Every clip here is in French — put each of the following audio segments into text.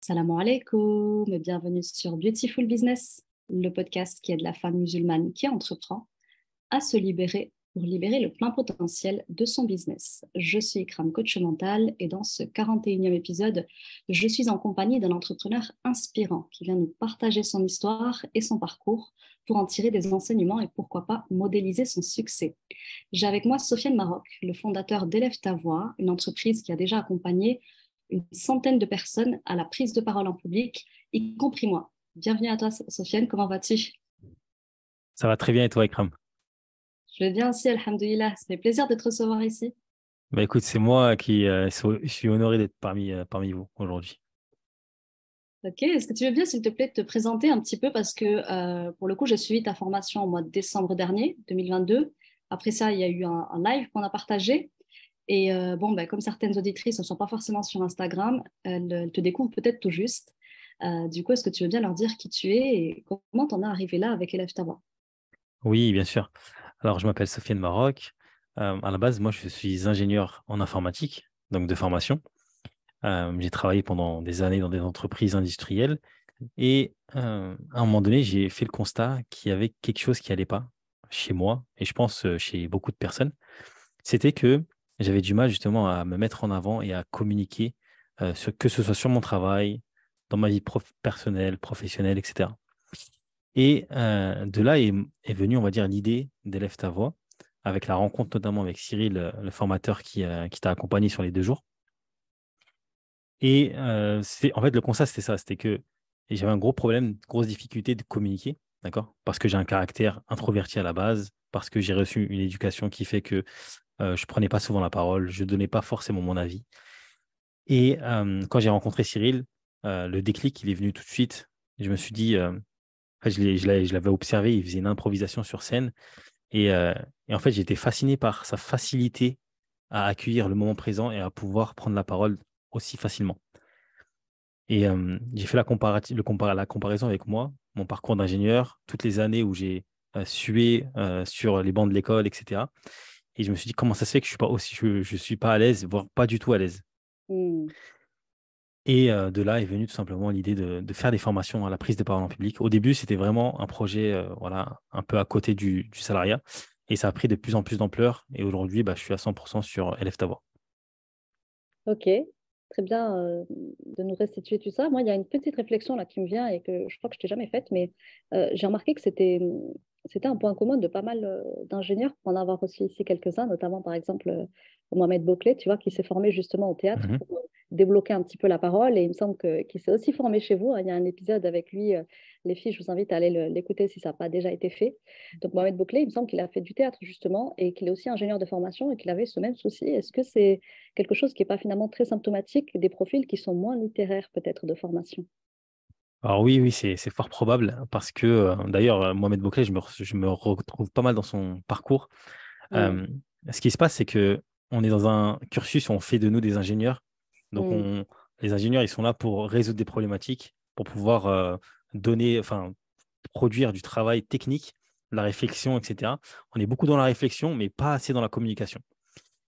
Salam alaikum et bienvenue sur Beautiful Business, le podcast qui aide la femme musulmane qui entreprend à se libérer pour libérer le plein potentiel de son business. Je suis Ikram, coach mental, et dans ce 41e épisode, je suis en compagnie d'un entrepreneur inspirant qui vient nous partager son histoire et son parcours pour en tirer des enseignements et pourquoi pas modéliser son succès. J'ai avec moi Sofiane Maroc, le fondateur d'Élève ta voix, une entreprise qui a déjà accompagné une centaine de personnes à la prise de parole en public, y compris moi. Bienvenue à toi, Sofiane, comment vas-tu? Ça va très bien et toi, Ikram? Je vais bien aussi, alhamdoulilah. Ça fait plaisir de te recevoir ici. Bah écoute, c'est moi qui je suis honoré d'être parmi vous aujourd'hui. Ok, est-ce que tu veux bien, s'il te plaît, te présenter un petit peu parce que pour le coup, j'ai suivi ta formation au mois de décembre dernier, 2022. Après ça, il y a eu un live qu'on a partagé. Et comme certaines auditrices ne sont pas forcément sur Instagram, elles te découvrent peut-être tout juste. Du coup, est-ce que tu veux bien leur dire qui tu es et comment t'en es arrivé là avec Élève ta voix? Oui, bien sûr. Alors, je m'appelle Sofiane Maroc. À la base, moi, je suis ingénieur en informatique, donc de formation. J'ai travaillé pendant des années dans des entreprises industrielles et à un moment donné, j'ai fait le constat qu'il y avait quelque chose qui allait pas chez moi et je pense chez beaucoup de personnes. C'était que j'avais du mal justement à me mettre en avant et à communiquer, que ce soit sur mon travail, dans ma vie personnelle, professionnelle, etc. Et de là est venue, on va dire, l'idée d'Élève ta voix, avec la rencontre notamment avec Cyril, le formateur qui t'a accompagné sur les 2 jours. Et en fait, le constat, c'était ça, c'était que j'avais un gros problème, grosse difficulté de communiquer, d'accord? Parce que j'ai un caractère introverti à la base, parce que j'ai reçu une éducation qui fait que je prenais pas souvent la parole, je donnais pas forcément mon avis. Et quand j'ai rencontré Cyril, le déclic, il est venu tout de suite. Je me suis dit, en fait, je l'avais observé, il faisait une improvisation sur scène. Et, euh, et en fait, j'étais fasciné par sa facilité à accueillir le moment présent et à pouvoir prendre la parole aussi facilement. Et j'ai fait la comparaison avec moi, mon parcours d'ingénieur, toutes les années où j'ai sué sur les bancs de l'école, etc. Et je me suis dit, comment ça se fait que je suis pas à l'aise, voire pas du tout à l'aise. Hmm. Et de là est venue tout simplement l'idée de faire des formations à la prise de parole en public. Au début, c'était vraiment un projet voilà, un peu à côté du salariat. Et ça a pris de plus en plus d'ampleur. Et aujourd'hui, bah, je suis à 100% sur Élève ta voix. Ok, très bien de nous restituer tout ça. Moi, il y a une petite réflexion là qui me vient et que je crois que je t'ai jamais faite, mais j'ai remarqué que c'était un point commun de pas mal d'ingénieurs, pour en avoir aussi ici quelques-uns, notamment par exemple Mohamed Bouclet, tu vois, qui s'est formé justement au théâtre Mhm. pour débloquer un petit peu la parole. Et il me semble qu'il s'est aussi formé chez vous, hein. Il y a un épisode avec lui, les filles, je vous invite à aller l'écouter si ça n'a pas déjà été fait. Donc Mohamed Bouclet, il me semble qu'il a fait du théâtre justement et qu'il est aussi ingénieur de formation et qu'il avait ce même souci. Est-ce que c'est quelque chose qui n'est pas finalement très symptomatique des profils qui sont moins littéraires peut-être de formation? Alors oui, oui, c'est fort probable parce que d'ailleurs, Mohamed Bouclet, je me retrouve pas mal dans son parcours. Mm, Euh, Ce qui se passe, c'est que on est dans un cursus où on fait de nous des ingénieurs. Donc mm, les ingénieurs, ils sont là pour résoudre des problématiques, pour pouvoir enfin, produire du travail technique, de la réflexion, etc. On est beaucoup dans la réflexion, mais pas assez dans la communication.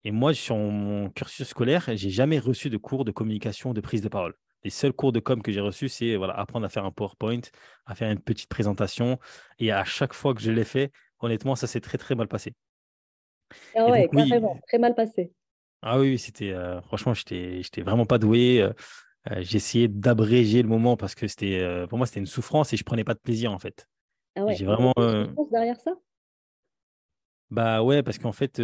Et moi, sur mon cursus scolaire, j'ai jamais reçu de cours de communication, de prise de parole. Les seuls cours de com que j'ai reçus, c'est voilà, apprendre à faire un PowerPoint, à faire une petite présentation. Et à chaque fois que je l'ai fait, honnêtement, ça s'est très, très mal passé. ah Et ouais, donc, oui, carrément, très mal passé. ah oui, oui, c'était franchement, j'étais vraiment pas doué. J'ai essayé d'abréger le moment parce que pour moi, c'était une souffrance et je prenais pas de plaisir en fait. Ah ouais, J'ai il y avait vraiment, une souffrance derrière ça? bah ouais, parce qu'en fait,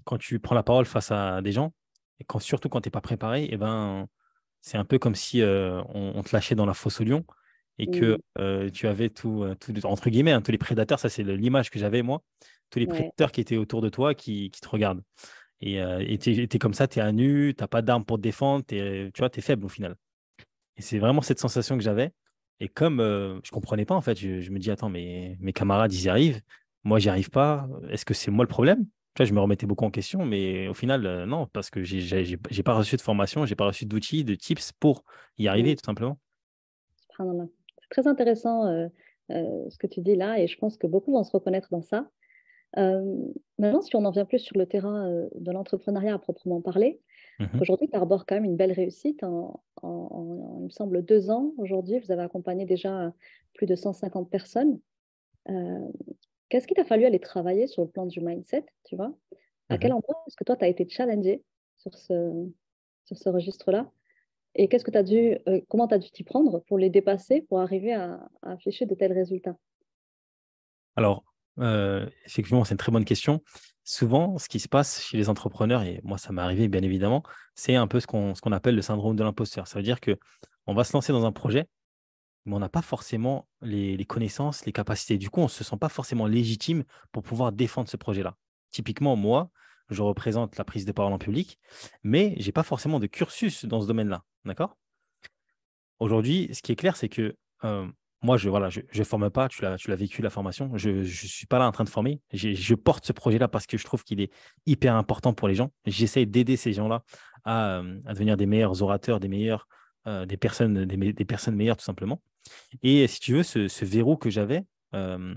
quand tu prends la parole face à des gens, et surtout quand t'es pas préparé, et ben, c'est un peu comme si on te lâchait dans la fosse au lion et que Mm, tu avais entre guillemets, hein, tous les prédateurs, ça c'est l'image que j'avais moi, tous les ouais. prédateurs qui étaient autour de toi qui te regardent. Et t'es comme ça, t'es à nu, t'as pas d'armes pour te défendre, tu vois, t'es faible au final. Et c'est vraiment cette sensation que j'avais. Et comme je comprenais pas, en fait, je me dis, attends, mais mes camarades, ils y arrivent. Moi, j'y arrive pas. Est-ce que c'est moi le problème? Tu vois, je me remettais beaucoup en question, mais au final, non, parce que j'ai pas reçu de formation, j'ai pas reçu d'outils, de tips pour y Mm, arriver, tout simplement. subhanallah. C'est très intéressant ce que tu dis là et je pense que beaucoup vont se reconnaître dans ça. Euh, Maintenant, si on en vient plus sur le terrain de l'entrepreneuriat à proprement parler, Mhm. Aujourd'hui, tu arbores quand même une belle réussite. Il me semble, 2 ans aujourd'hui, vous avez accompagné déjà plus de 150 personnes. Euh, Qu'est-ce qu'il t'a fallu aller travailler sur le plan du mindset, tu vois? À quel Mhm. endroit est-ce que toi, tu as été challengé sur ce registre-là? Et qu'est-ce que tu as dû, comment tu as dû t'y prendre pour les dépasser, pour arriver à afficher de tels résultats? Alors, effectivement, c'est une très bonne question. Souvent, ce qui se passe chez les entrepreneurs, et moi, ça m'est arrivé bien évidemment, c'est un peu ce qu'on appelle le syndrome de l'imposteur. Ça veut dire que on va se lancer dans un projet, mais on n'a pas forcément les connaissances, les capacités. Du coup, on ne se sent pas forcément légitime pour pouvoir défendre ce projet-là. Typiquement, moi, je représente la prise de parole en public, mais je n'ai pas forcément de cursus dans ce domaine-là. D'accord? Aujourd'hui, ce qui est clair, c'est que moi, je forme pas, tu l'as vécu la formation. Je ne suis pas là en train de former. Je porte ce projet-là parce que je trouve qu'il est hyper important pour les gens. J'essaie d'aider ces gens-là à devenir des meilleurs orateurs, des personnes meilleures, tout simplement. Et si tu veux, ce verrou que j'avais, euh,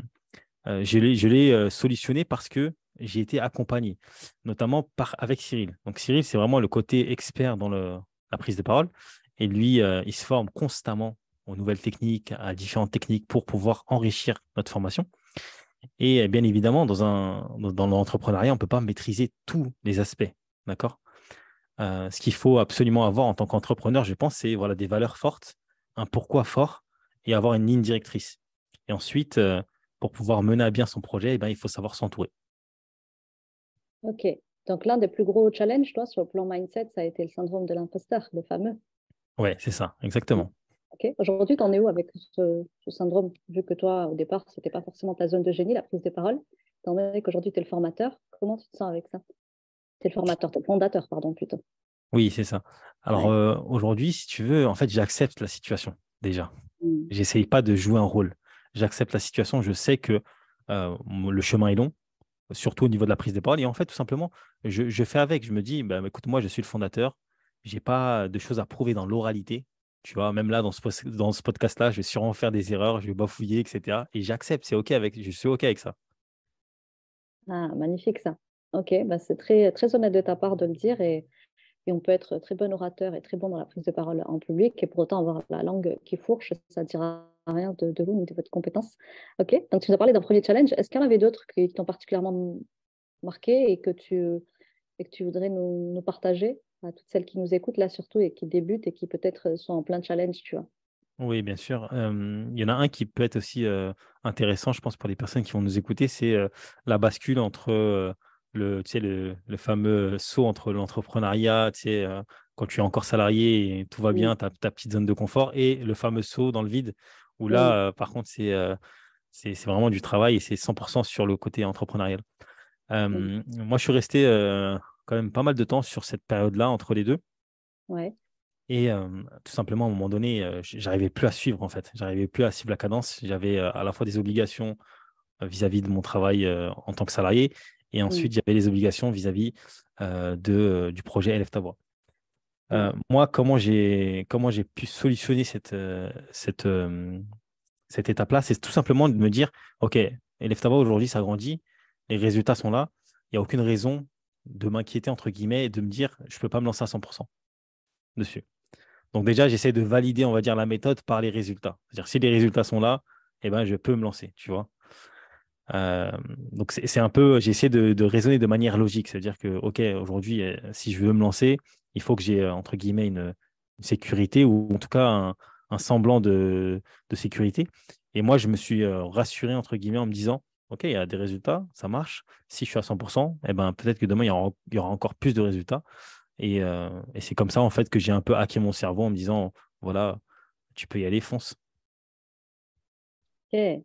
je l'ai solutionné parce que j'ai été accompagné, notamment avec Cyril. Donc Cyril, c'est vraiment le côté expert dans la prise de parole. Et lui, il se forme constamment aux nouvelles techniques, à différentes techniques pour pouvoir enrichir notre formation. Et bien évidemment, dans l'entrepreneuriat, on ne peut pas maîtriser tous les aspects. D'accord? Ce qu'il faut absolument avoir en tant qu'entrepreneur, je pense, c'est voilà, des valeurs fortes, un pourquoi fort et avoir une ligne directrice. Et ensuite, pour pouvoir mener à bien son projet, eh ben, il faut savoir s'entourer. Ok. Donc, l'un des plus gros challenges, toi, sur le plan mindset, ça a été le syndrome de l'imposteur, le fameux. Ouais, c'est ça, Mm. exactement. Ok. Aujourd'hui, tu en es où avec ce syndrome? Vu que toi, au départ, ce n'était pas forcément ta zone de génie, la prise de parole. Étant donné qu'aujourd'hui, tu es le formateur, comment tu te sens avec ça? Tu es le formateur, tu es le fondateur, pardon, plutôt. Oui, c'est ça. Alors Ouais. aujourd'hui, si tu veux, en fait, j'accepte la situation déjà. Mm. J'essaye pas de jouer un rôle. J'accepte la situation. Je sais que le chemin est long, surtout au niveau de la prise de parole. Et en fait, tout simplement, je fais avec. Je me dis, bah, écoute, moi, je suis le fondateur. J'ai pas de choses à prouver dans l'oralité. Tu vois, même là, dans ce podcast-là, je vais sûrement faire des erreurs, je vais bafouiller, etc. Et j'accepte, je suis OK avec ça. Ah, magnifique ça. Ok, bah c'est très, très honnête de ta part de le dire et on peut être très bon orateur et très bon dans la prise de parole en public et pour autant avoir la langue qui fourche, ça ne dira rien de vous ni de votre compétence. Ok, donc tu nous as parlé d'un premier challenge. Est-ce qu'il y en avait d'autres qui t'ont particulièrement marqué et que tu voudrais nous partager à toutes celles qui nous écoutent là surtout et qui débutent et qui peut-être sont en plein challenge, tu vois? Oui, bien sûr. Il y en a un qui peut être aussi intéressant, je pense, pour les personnes qui vont nous écouter, c'est la bascule entre tu sais, le fameux saut entre l'entrepreneuriat, tu sais, quand tu es encore salarié et tout va Mm, bien, ta petite zone de confort, et le fameux saut dans le vide, où mm, là, par contre, c'est vraiment du travail et c'est 100% sur le côté entrepreneurial. mm. Moi, je suis resté quand même pas mal de temps sur cette période-là, entre les deux. Ouais. Et tout simplement, à un moment donné, j'arrivais plus à suivre, en fait. J'arrivais plus à suivre la cadence. J'avais à la fois des obligations vis-à-vis de mon travail en tant que salarié, et Mm, ensuite, j'avais les obligations vis-à-vis du projet Élève ta voix. ouais. Moi, comment j'ai pu solutionner cette étape-là, c'est tout simplement de me dire, OK, Élève ta voix, aujourd'hui, ça grandit, les résultats sont là, il n'y a aucune raison de m'inquiéter, entre guillemets, et de me dire, je ne peux pas me lancer à 100% dessus. Donc déjà, j'essaie de valider, on va dire, la méthode par les résultats. C'est-à-dire, si les résultats sont là, eh ben, je peux me lancer, tu vois. Euh, donc c'est un peu, j'essaie de raisonner de manière logique. C'est-à-dire que, OK, aujourd'hui, si je veux me lancer, il faut que j'ai, entre guillemets, une sécurité ou en tout cas un semblant de sécurité. Et moi, je me suis rassuré, entre guillemets, en me disant, OK, il y a des résultats, ça marche. Si je suis à 100%, eh ben, peut-être que demain, il y aura encore plus de résultats. Et c'est comme ça, en fait, que j'ai un peu hacké mon cerveau en me disant, voilà, tu peux y aller, fonce. Ok,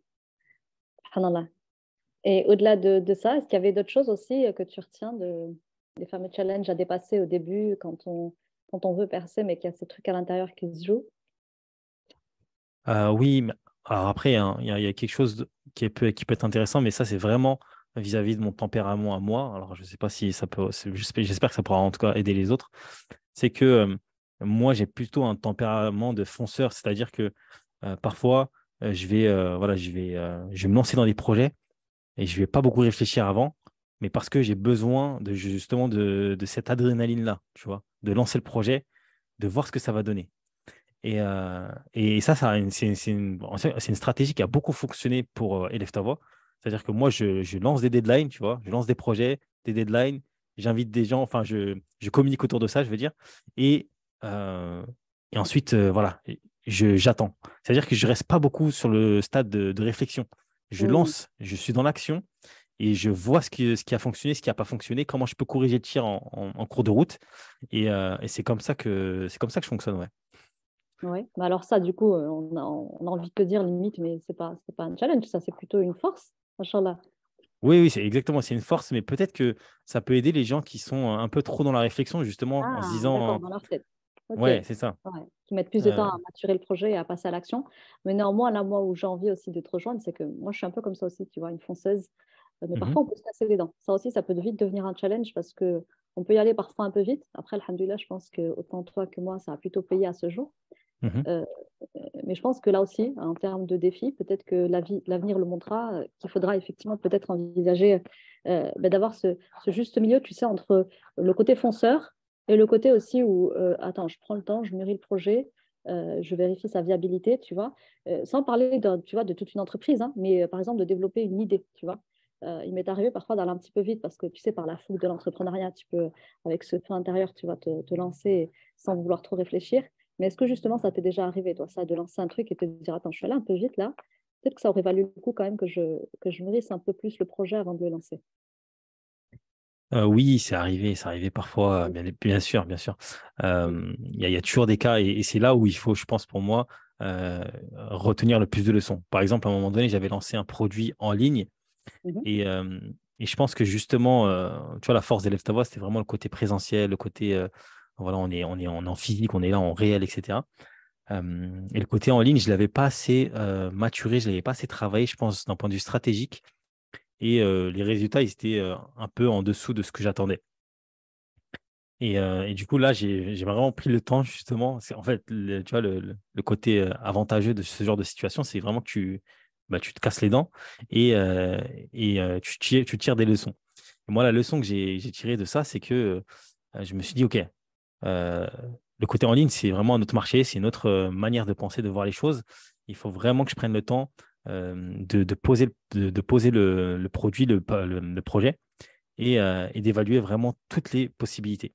subhanallah. Et au-delà de ça, est-ce qu'il y avait d'autres choses aussi que tu retiens des fameux challenges à dépasser au début quand on veut percer, mais qu'il y a ce truc à l'intérieur qui se joue? Oui, mais alors après, hein, il y a quelque chose qui peut être intéressant, mais ça, c'est vraiment vis-à-vis de mon tempérament à moi. Alors, je ne sais pas si ça peut, j'espère que ça pourra en tout cas aider les autres. C'est que moi, j'ai plutôt un tempérament de fonceur, c'est-à-dire que parfois, je vais me lancer dans des projets et je ne vais pas beaucoup réfléchir avant, mais parce que j'ai besoin justement de cette adrénaline-là, tu vois. de lancer le projet, de voir ce que ça va donner. Et ça, c'est une stratégie qui a beaucoup fonctionné pour Élève ta voix. C'est-à-dire que moi, je lance des deadlines, tu vois, je lance des projets, des deadlines, j'invite des gens, enfin, je communique autour de ça, je veux dire. Et, euh, et ensuite, voilà, j'attends. C'est-à-dire que je ne reste pas beaucoup sur le stade de réflexion. Je Mm. lance, je suis dans l'action et je vois ce qui a fonctionné, ce qui n'a pas fonctionné, comment je peux corriger le tir en cours de route. Et c'est comme ça que je fonctionne, ouais. Ouais. Mais alors ça, du coup, on a envie de te dire limite, mais c'est pas un challenge, ça, c'est plutôt une force, machallah. Oui, oui, c'est exactement, c'est une force, mais peut-être que ça peut aider les gens qui sont un peu trop dans la réflexion, justement, en se Ah, d'accord, disant, dans leur tête. Ok. ouais, c'est ça. Ouais. Qui mettent plus de Euh, temps à maturer le projet et à passer à l'action. Mais néanmoins, là, moi, où j'ai envie aussi de te rejoindre, c'est que moi, je suis un peu comme ça aussi, tu vois, une fonceuse. Mais mhm, parfois, on peut se casser les dents. Ça aussi, ça peut vite devenir un challenge parce que on peut y aller parfois un peu vite. Après, alhamdoulilah, je pense que autant toi que moi, ça a plutôt payé à ce jour. mhm. Euh, mais je pense que là aussi, en termes de défis, peut-être que l'avenir le montrera, qu'il faudra effectivement peut-être envisager d'avoir ce juste milieu, tu sais, entre le côté fonceur et le côté aussi où, attends, je prends le temps, je mûris le projet, je vérifie sa viabilité, tu vois, sans parler tu vois, de toute une entreprise, hein, mais par exemple de développer une idée, tu vois. Il m'est arrivé parfois d'aller un petit peu vite parce que tu sais, par la fougue de l'entrepreneuriat, tu peux, avec ce feu intérieur, tu vas te lancer sans vouloir trop réfléchir. Mais est-ce que justement ça t'est déjà arrivé, toi, ça, de lancer un truc et te dire, attends, je suis allée un peu vite là, peut-être que ça aurait valu le coup quand même que je mûrisse un peu plus le projet avant de le lancer. Oui, c'est arrivé parfois, bien sûr, bien sûr. Il y a toujours des cas, et c'est là où il faut, je pense, pour moi, retenir le plus de leçons. Par exemple, à un moment donné, j'avais lancé un produit en ligne, Mhm. et, euh, et je pense que justement, tu vois, la force d'Élève ta voix, c'était vraiment le côté présentiel, le côté, voilà, on est en physique, on est là en réel, etc. Et le côté en ligne, je ne l'avais pas assez maturé, je ne l'avais pas assez travaillé, je pense, d'un point de vue stratégique. Et les résultats, ils étaient un peu en dessous de ce que j'attendais. Et du coup, là, j'ai vraiment pris le temps, justement. C'est, en fait, tu vois, le côté avantageux de ce genre de situation, c'est vraiment que tu te casses les dents et tu tires des leçons. Et moi, la leçon que j'ai tirée de ça, c'est que je me suis dit, OK, euh, le côté en ligne, c'est vraiment un autre marché, c'est une autre manière de penser, de voir les choses. Il faut vraiment que je prenne le temps de poser le produit, le projet et d'évaluer vraiment toutes les possibilités.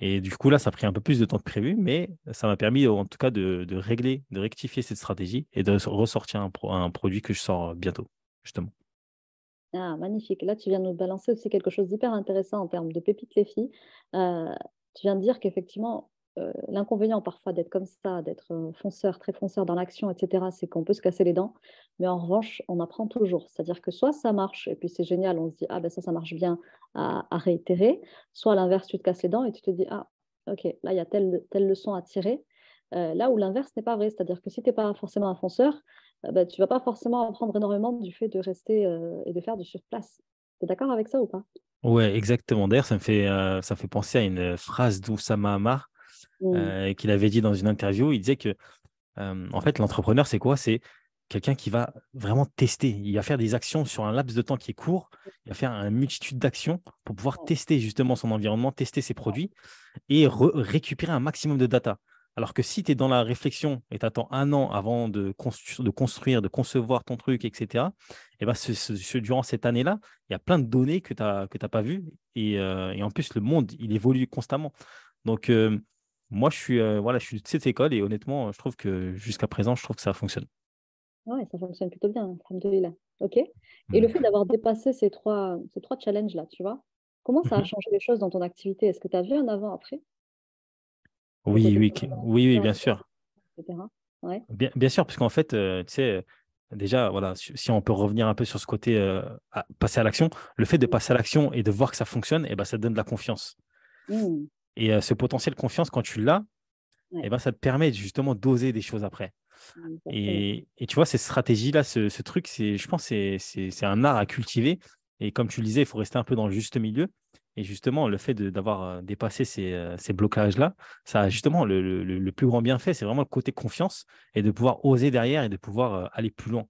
Et du coup, là, ça a pris un peu plus de temps que prévu, mais ça m'a permis en tout cas de régler, de rectifier cette stratégie et de ressortir un produit que je sors bientôt, justement. Ah, magnifique. Là, tu viens de nous balancer aussi quelque chose d'hyper intéressant en termes de pépites les filles. Euh, Tu viens de dire qu'effectivement, l'inconvénient parfois d'être comme ça, d'être fonceur, très fonceur dans l'action, etc., c'est qu'on peut se casser les dents. Mais en revanche, on apprend toujours. C'est-à-dire que soit ça marche, et puis c'est génial, on se dit, ah ben ça marche bien à réitérer. Soit à l'inverse, tu te casses les dents et tu te dis, ah, ok, là, il y a telle leçon à tirer. Là où l'inverse n'est pas vrai. C'est-à-dire que si tu n'es pas forcément un fonceur, bah, tu vas pas forcément apprendre énormément du fait de rester et de faire du surplace. Tu es d'accord avec ça ou pas? Ouais, exactement. D'ailleurs, ça me fait penser à une phrase d'Oussama Ammar Mm. qu'il avait dit dans une interview. Il disait que, en fait, l'entrepreneur, c'est quoi? C'est quelqu'un qui va vraiment tester. Il va faire des actions sur un laps de temps qui est court. Il va faire une multitude d'actions pour pouvoir Ouais, tester justement son environnement, tester ses produits et récupérer un maximum de data. Alors que si tu es dans la réflexion et tu attends un an avant de construire, de concevoir ton truc, etc., et ben durant cette année-là, il y a plein de données que t'as pas vues. Et en plus, le monde, il évolue constamment. Donc, moi, voilà, je suis de cette école et honnêtement, je trouve que jusqu'à présent, je trouve que ça fonctionne. ouais, ça fonctionne plutôt bien, alhamdoulilah. OK. Et le Mm. fait d'avoir dépassé ces trois challenges-là, tu vois, comment ça a Mhm. changé les choses dans ton activité? Est-ce que tu as vu un avant-après? Le Oui, côté oui, oui, oui, bien conférencier, sûr. etc. Ouais. Bien sûr, parce qu'en fait, tu sais, déjà, voilà, si on peut revenir un peu sur ce côté passer à l'action, le fait de passer à l'action et de voir que ça fonctionne, eh ben, ça te donne de la confiance. Mm. Et ce potentiel confiance, quand tu l'as, eh Ouais, ben, ça te permet justement d'oser des choses après. exactement. Et tu vois, ces stratégies-là, ce truc, je pense, c'est un art à cultiver. Et comme tu le disais, il faut rester un peu dans le juste milieu. Et justement, le fait d'avoir dépassé ces blocages-là, ça a justement le plus grand bienfait, c'est vraiment le côté confiance et de pouvoir oser derrière et de pouvoir aller plus loin.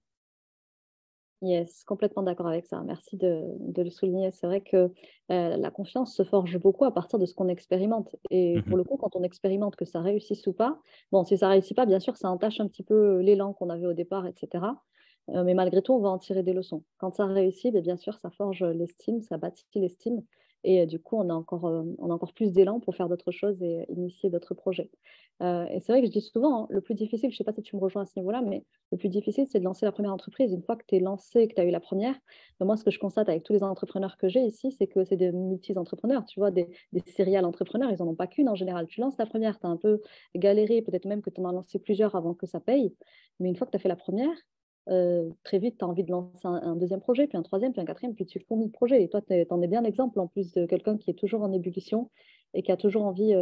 Yes, complètement d'accord avec ça. Merci de le souligner. C'est vrai que la confiance se forge beaucoup à partir de ce qu'on expérimente. Et Mhm. pour le coup, quand on expérimente que ça réussisse ou pas, bon, si ça réussit pas, bien sûr, ça entache un petit peu l'élan qu'on avait au départ, etc. Mais malgré tout, on va en tirer des leçons. Quand ça réussit, bien sûr, ça forge l'estime, ça bâtit l'estime. Et du coup, on a encore plus d'élan pour faire d'autres choses et initier d'autres projets. Et c'est vrai que je dis souvent, hein, le plus difficile, je ne sais pas si tu me rejoins à ce niveau-là, mais le plus difficile, c'est de lancer la première entreprise. Une fois que tu es lancé, que tu as eu la première, moi, ce que je constate avec tous les entrepreneurs que j'ai ici, c'est que c'est des multi-entrepreneurs, tu vois, des serial entrepreneurs, ils n'en ont pas qu'une en général. Tu lances la première, tu as un peu galéré, peut-être même que tu en as lancé plusieurs avant que ça paye, mais une fois que tu as fait la première, très vite, tu as envie de lancer un deuxième projet, puis un troisième, puis un quatrième, puis tu fourmis de projets. Et toi, tu en es bien l'exemple, en plus de quelqu'un qui est toujours en ébullition et qui a toujours envie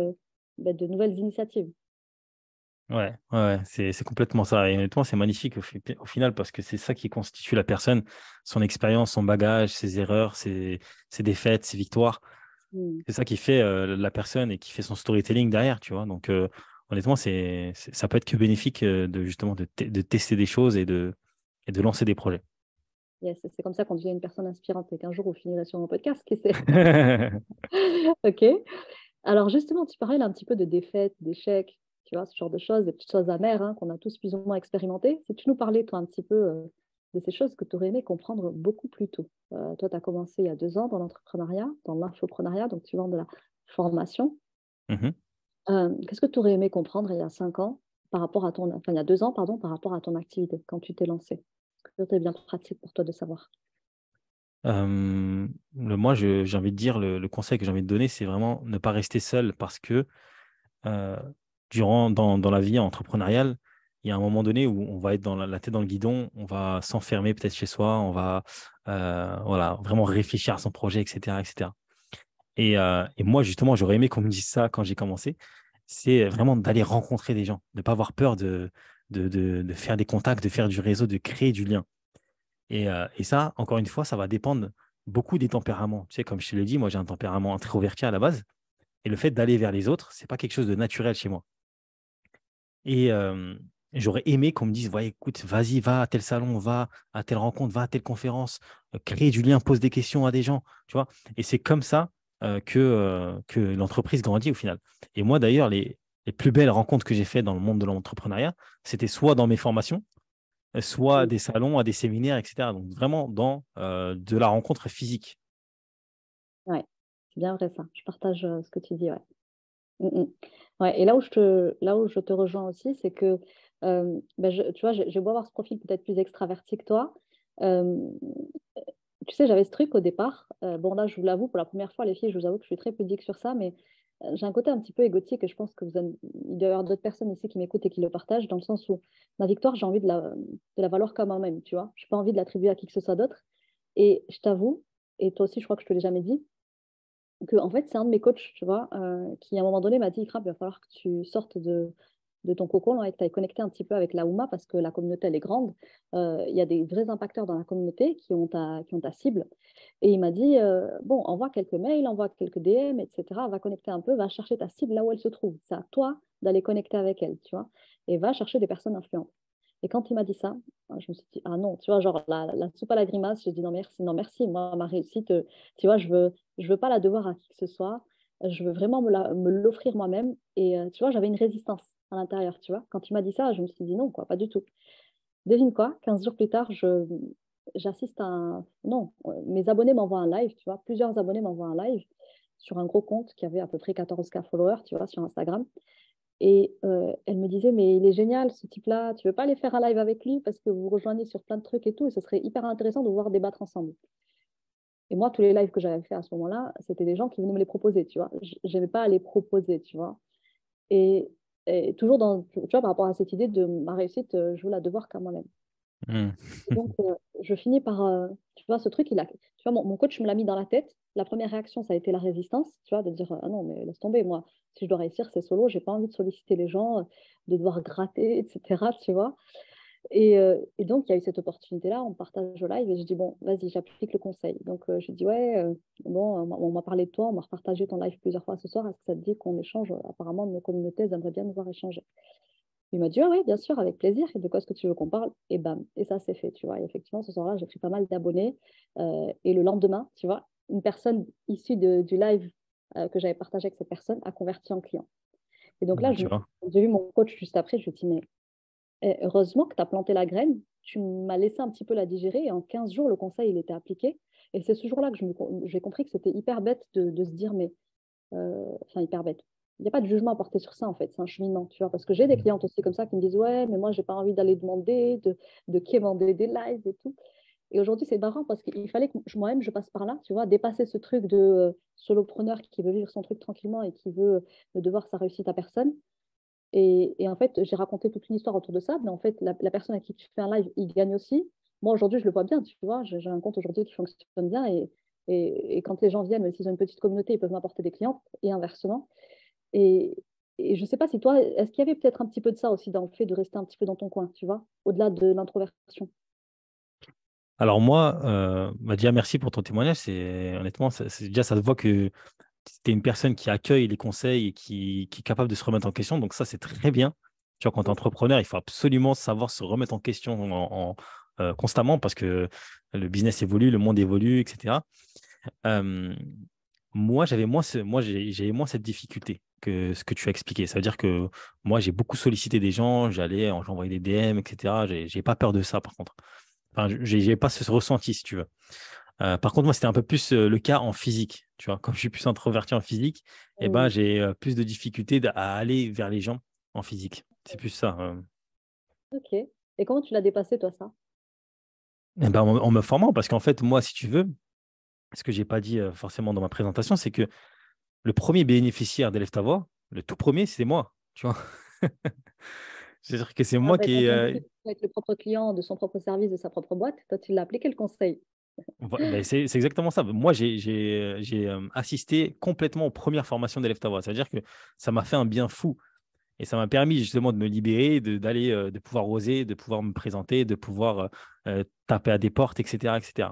de nouvelles initiatives. Ouais, ouais, ouais, c'est complètement ça. Et honnêtement, c'est magnifique au final parce que c'est ça qui constitue la personne, son expérience, son bagage, ses erreurs, ses défaites, ses victoires. Mm. C'est ça qui fait la personne et qui fait son storytelling derrière, tu vois. Donc, honnêtement, ça peut être que bénéfique de justement de tester des choses et de lancer des projets. Yes, c'est comme ça qu'on devient une personne inspirante et qu'un jour, on finirait sur un podcast, qui sait. Ok. Alors justement, tu parlais là un petit peu de défaites, d'échecs, tu vois, ce genre de choses, des petites choses amères hein, qu'on a tous plus ou moins expérimentées. Si tu nous parlais, toi, un petit peu de ces choses que tu aurais aimé comprendre beaucoup plus tôt. Toi, tu as commencé il y a 2 ans dans l'entrepreneuriat, dans l'infoprenariat, donc tu vends de la formation. Mhm. Qu'est-ce que tu aurais aimé comprendre il y a 5 ans par rapport à ton, enfin il y a 2 ans, pardon, par rapport à ton activité quand tu t'es lancé? Est-ce que c'était bien pratique pour toi de savoir? Moi, j'ai envie de dire, le conseil que j'ai envie de donner, c'est vraiment ne pas rester seul parce que euh, dans la vie entrepreneuriale, il y a un moment donné où on va être dans la tête dans le guidon, on va s'enfermer peut-être chez soi, on va voilà, vraiment réfléchir à son projet, etc., etc. Et moi, justement, j'aurais aimé qu'on me dise ça quand j'ai commencé, c'est vraiment d'aller rencontrer des gens, de ne pas avoir peur de faire des contacts, de faire du réseau, de créer du lien. Et ça, encore une fois, ça va dépendre beaucoup des tempéraments. Tu sais, comme je te l'ai dit, moi, j'ai un tempérament introverti à la base. Et le fait d'aller vers les autres, c'est pas quelque chose de naturel chez moi. Et j'aurais aimé qu'on me dise, ouais, écoute, vas-y, va à tel salon, va à telle rencontre, va à telle conférence, crée du lien, pose des questions à des gens, tu vois. Et c'est comme ça que l'entreprise grandit au final. Et moi, d'ailleurs, les plus belles rencontres que j'ai faites dans le monde de l'entrepreneuriat, c'était soit dans mes formations, soit à Mm. des salons, à des séminaires, etc. Donc vraiment dans de la rencontre physique. Ouais, c'est bien vrai ça. Je partage ce que tu dis, ouais. Mm, mm. Ouais, et là où je te rejoins aussi, c'est que, tu vois, j'ai beau avoir ce profil peut-être plus extraverti que toi. euh, Tu sais, j'avais ce truc au départ. Bon, là, je vous l'avoue, pour la première fois, les filles, je vous avoue que je suis très pudique sur ça, mais j'ai un côté un petit peu égotique et je pense que il doit y avoir d'autres personnes ici qui m'écoutent et qui le partagent, dans le sens où ma victoire, j'ai envie de la valoir comme moi-même, tu vois. Je n'ai pas envie de l'attribuer à qui que ce soit d'autre. Et je t'avoue, et toi aussi, je crois que je te l'ai jamais dit, que en fait, c'est un de mes coachs, tu vois, qui à un moment donné m'a dit, Ikrab, il va falloir que tu sortes de ton cocon là, et que tu ailles connecter un petit peu avec la Ouma parce que la communauté, elle est grande. Il y a des vrais impacteurs dans la communauté qui ont ta cible. Et il m'a dit, bon, envoie quelques mails, envoie quelques DM, etc. Va connecter un peu, va chercher ta cible là où elle se trouve. C'est à toi d'aller connecter avec elle, tu vois. Et va chercher des personnes influentes. Et quand il m'a dit ça, je me suis dit, ah non, tu vois, genre la soupe à la grimace, j'ai dit non merci, moi, ma réussite, tu vois, je veux pas la devoir à qui que ce soit, je veux vraiment me l'offrir moi-même. Et tu vois, j'avais une résistance à l'intérieur, tu vois. Quand il m'a dit ça, je me suis dit non, quoi, pas du tout. Devine quoi, 15 jours plus tard, j'assiste à un... Non, mes abonnés m'envoient un live, tu vois, plusieurs abonnés m'envoient un live sur un gros compte qui avait à peu près 14K followers, tu vois, sur Instagram. Et elle me disait, mais il est génial ce type-là, tu veux pas aller faire un live avec lui parce que vous vous rejoignez sur plein de trucs et tout, et ce serait hyper intéressant de voir débattre ensemble. Et moi, tous les lives que j'avais fait à ce moment-là, c'était des gens qui venaient me les proposer, tu vois. Je n'avais pas à les proposer, tu vois. Et, et toujours tu vois, par rapport à cette idée de ma réussite, je veux la devoir qu'à moi-même. Mm. Et donc, je finis par, tu vois, ce truc, tu vois, mon coach me l'a mis dans la tête. La première réaction, ça a été la résistance, tu vois, de dire, ah non, mais laisse tomber, moi, si je dois réussir, c'est solo, j'ai pas envie de solliciter les gens, de devoir gratter, etc., tu vois. Et donc, il y a eu cette opportunité-là, on partage au live, et je dis, bon, vas-y, j'applique le conseil. Donc, je dis, ouais, bon, on m'a parlé de toi, on m'a repartagé ton live plusieurs fois ce soir, est-ce que ça te dit qu'on échange? Apparemment, nos communautés elles aimeraient bien nous voir échanger. Il m'a dit, ah oui, bien sûr, avec plaisir. Et de quoi est-ce que tu veux qu'on parle? Et bam, et ça c'est fait, tu vois. Et effectivement, ce soir-là, j'ai pris pas mal d'abonnés. Et le lendemain, tu vois, une personne issue du live que j'avais partagé avec cette personne a converti en client. Et donc là, Tu vois. j'ai vu mon coach juste après, je lui ai dit, mais heureusement que tu as planté la graine, tu m'as laissé un petit peu la digérer et en 15 jours, le conseil, il était appliqué. Et c'est ce jour-là que j'ai compris que c'était hyper bête de se dire, mais enfin, hyper bête. Il n'y a pas de jugement à porter sur ça, en fait. C'est un cheminement, tu vois. Parce que j'ai des clientes aussi comme ça qui me disent, ouais, mais moi, j'ai pas envie d'aller demander, de quémander des lives et tout. Et aujourd'hui, c'est marrant parce qu'il fallait que moi-même, je passe par là, tu vois, dépasser ce truc de solopreneur qui veut vivre son truc tranquillement et qui veut ne devoir sa réussite à personne. Et en fait, j'ai raconté toute une histoire autour de ça, mais en fait, la personne à qui tu fais un live, il gagne aussi. Moi, aujourd'hui, je le vois bien, tu vois, j'ai un compte aujourd'hui qui fonctionne bien et quand les gens viennent, même s'ils ont une petite communauté, ils peuvent m'apporter des clients et inversement. Et, et je ne sais pas si toi, est-ce qu'il y avait peut-être un petit peu de ça aussi dans le fait de rester un petit peu dans ton coin, tu vois, au-delà de l'introversion? Alors moi, déjà merci pour ton témoignage. Honnêtement, déjà ça se voit que tu es une personne qui accueille les conseils et qui est capable de se remettre en question. Donc ça, c'est très bien. Tu vois, quand tu es entrepreneur, il faut absolument savoir se remettre en question constamment parce que le business évolue, le monde évolue, etc. Euh, moi, j'avais moins cette difficulté que ce que tu as expliqué. Ça veut dire que moi, j'ai beaucoup sollicité des gens, j'envoyais des DM, etc. J'ai pas peur de ça, par contre. Enfin, j'ai pas ce ressenti, si tu veux. Par contre, moi, c'était un peu plus le cas en physique. Tu vois, comme je suis plus introverti en physique, eh ben, Mm. j'ai plus de difficultés à aller vers les gens en physique. C'est plus ça. Ok. Et comment tu l'as dépassé, toi, ça? Eh ben, en me formant, parce qu'en fait, moi, si tu veux, ce que j'ai pas dit forcément dans ma présentation, c'est que le premier bénéficiaire d'Élève ta voix, le tout premier, c'est moi. Tu vois, c'est-à-dire que c'est Ah, moi bah, quand qui on ai. dit être le propre client de son propre service, de sa propre boîte, toi, tu l'as appliqué le conseil. Ben, c'est exactement ça. Moi, j'ai assisté complètement aux premières formations d'Élève ta voix. C'est-à-dire que ça m'a fait un bien fou. Et ça m'a permis justement de me libérer, d'aller, de pouvoir oser, de pouvoir me présenter, de pouvoir taper à des portes, etc., etc.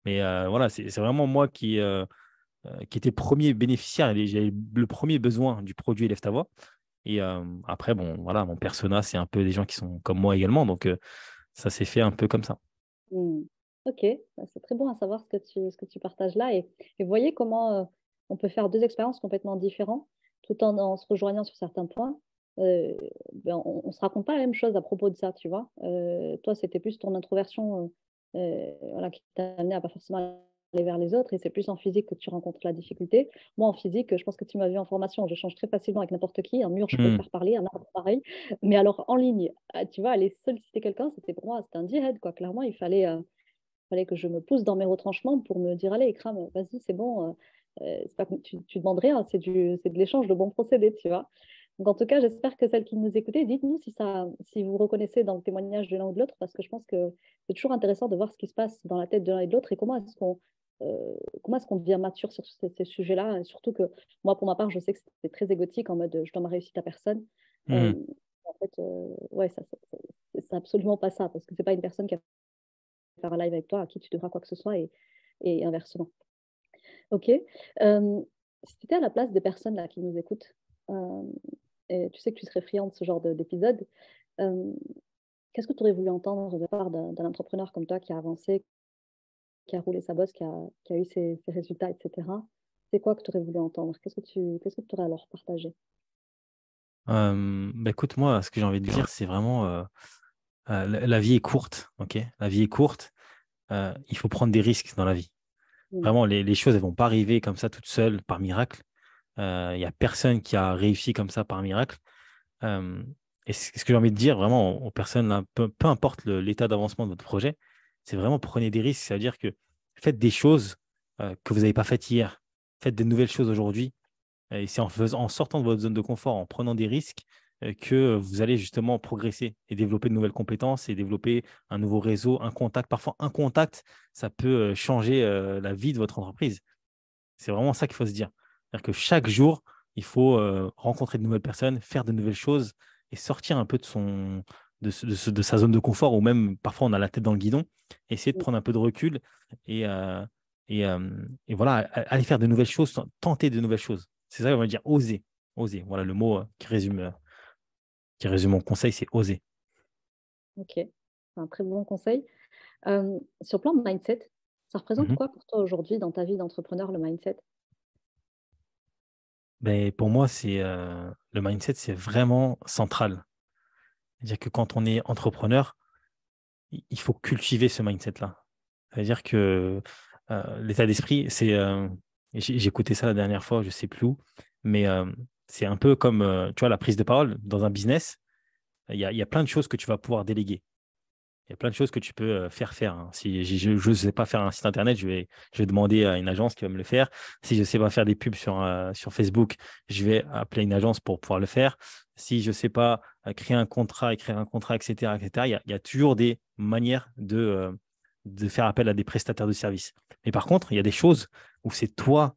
Mais voilà, c'est vraiment moi qui était premier bénéficiaire. Et j'avais le premier besoin du produit Élève ta voix. Et après, bon, voilà, mon persona, c'est un peu des gens qui sont comme moi également. Donc, ça s'est fait un peu comme ça. Hmm. Ok, bah, c'est très bon à savoir ce que tu partages là. Et voyez comment on peut faire deux expériences complètement différentes tout en se rejoignant sur certains points. Euh, ben, on ne se raconte pas la même chose à propos de ça, tu vois. Toi, c'était plus ton introversion voilà, qui t'a amené à pas forcément aller vers les autres, et c'est plus en physique que tu rencontres la difficulté. Moi, en physique, je pense que tu m'as vu en formation, je change très facilement avec n'importe qui. Un mur, je peux le Hmm. faire parler, un arbre pareil. Mais alors en ligne, tu vois, aller solliciter quelqu'un, c'était pour moi, c'était un djihad, quoi. Clairement, il fallait que je me pousse dans mes retranchements pour me dire, allez, Ikram, vas-y, c'est bon. C'est pas, tu demandes rien, c'est de l'échange de bons procédés, tu vois. Donc, en tout cas, j'espère que celles qui nous écoutaient, dites-nous si vous reconnaissez dans le témoignage de l'un ou de l'autre, parce que je pense que c'est toujours intéressant de voir ce qui se passe dans la tête de l'un et de l'autre et comment est-ce qu'on devient mature sur ces sujets-là. Et surtout que moi, pour ma part, je sais que c'était très égotique en mode je dois ma réussite à personne. Euh, Hmm. En fait, ouais, c'est absolument pas ça, parce que c'est pas une personne qui a faire un live avec toi à qui tu devras quoi que ce soit et inversement. Ok. Si tu étais à la place des personnes là qui nous écoutent, euh, et tu sais que tu serais friand de ce genre d'épisode, euh, qu'est-ce que tu aurais voulu entendre de la part d'un entrepreneur comme toi qui a avancé, qui a roulé sa bosse, qui a eu ses résultats, etc. C'est quoi que tu aurais voulu entendre? Qu'est-ce que tu aurais à leur partager? Bah, écoute, moi, ce que j'ai envie de dire, c'est vraiment la vie est courte, ok? La vie est courte. Il faut prendre des risques dans la vie. Mm. Vraiment, les choses, elles vont pas arriver comme ça toutes seules par miracle. Il n'y a personne qui a réussi comme ça par miracle. Euh, et ce que j'ai envie de dire vraiment aux personnes, là, peu importe l'état d'avancement de votre projet, c'est vraiment prenez des risques. C'est-à-dire que faites des choses que vous n'avez pas faites hier. Faites des nouvelles choses aujourd'hui. Et c'est en sortant de votre zone de confort, en prenant des risques, que vous allez justement progresser et développer de nouvelles compétences et développer un nouveau réseau, un contact. Parfois, un contact, ça peut changer la vie de votre entreprise. C'est vraiment ça qu'il faut se dire. C'est-à-dire que chaque jour, il faut rencontrer de nouvelles personnes, faire de nouvelles choses et sortir un peu de sa zone de confort, ou même parfois on a la tête dans le guidon, essayer de prendre un peu de recul et, euh, et voilà, aller faire de nouvelles choses, tenter de nouvelles choses. C'est ça qu'on va dire, oser. Oser. Voilà le mot qui résume mon conseil, c'est oser. Ok, c'est un très bon conseil. Sur le plan de mindset, ça représente Mhm. quoi pour toi aujourd'hui dans ta vie d'entrepreneur, le mindset? Ben, pour moi, le mindset, c'est vraiment central. C'est-à-dire que quand on est entrepreneur, il faut cultiver ce mindset-là. C'est-à-dire que l'état d'esprit, j'ai écouté ça la dernière fois, je ne sais plus où, mais c'est un peu comme tu vois, la prise de parole dans un business. Il y a plein de choses que tu vas pouvoir déléguer. Il y a plein de choses que tu peux faire. Hein. Si je ne sais pas faire un site internet, je vais demander à une agence qui va me le faire. Si je ne sais pas faire des pubs sur Facebook, je vais appeler une agence pour pouvoir le faire. Si je ne sais pas écrire un contrat, etc., etc., il y a toujours des manières de faire appel à des prestataires de services. Mais par contre, il y a des choses où c'est toi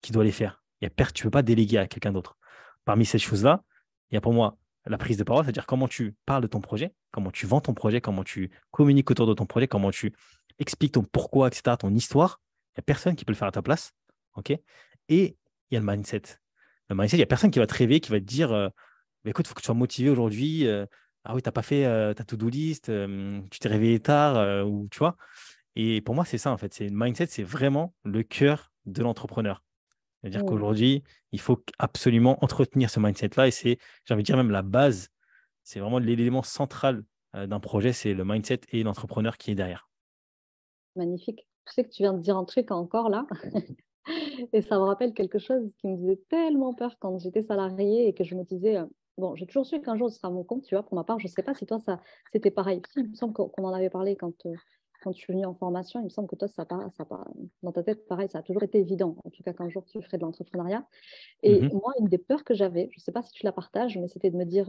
qui dois les faire. Tu ne peux pas déléguer à quelqu'un d'autre. Parmi ces choses-là, il y a pour moi la prise de parole, c'est-à-dire comment tu parles de ton projet, comment tu vends ton projet, comment tu communiques autour de ton projet, comment tu expliques ton pourquoi, etc., ton histoire. Il n'y a personne qui peut le faire à ta place. OK. Et il y a le mindset. Le mindset, il n'y a personne qui va te rêver, qui va te dire bah, écoute, il faut que tu sois motivé aujourd'hui. Ah oui, tu n'as pas fait ta to-do list, tu t'es réveillé tard, ou tu vois. Et pour moi, c'est ça, en fait. Le mindset, c'est vraiment le cœur de l'entrepreneur. C'est-à-dire Hmm. qu'aujourd'hui, il faut absolument entretenir ce mindset-là et j'ai envie de dire même la base, c'est vraiment l'élément central d'un projet, c'est le mindset et l'entrepreneur qui est derrière. Magnifique. Tu sais que tu viens de dire un truc encore là, et ça me rappelle quelque chose qui me faisait tellement peur quand j'étais salariée et que je me disais, bon, j'ai toujours su qu'un jour ce sera mon compte, tu vois, pour ma part, je ne sais pas si toi, ça, c'était pareil. Si, il me semble qu'on en avait parlé quand je suis venue en formation, il me semble que toi, dans ta tête, pareil, ça a toujours été évident, en tout cas qu'un jour tu ferais de l'entrepreneuriat. Et Mhm. moi, une des peurs que j'avais, je ne sais pas si tu la partages, mais c'était de me dire,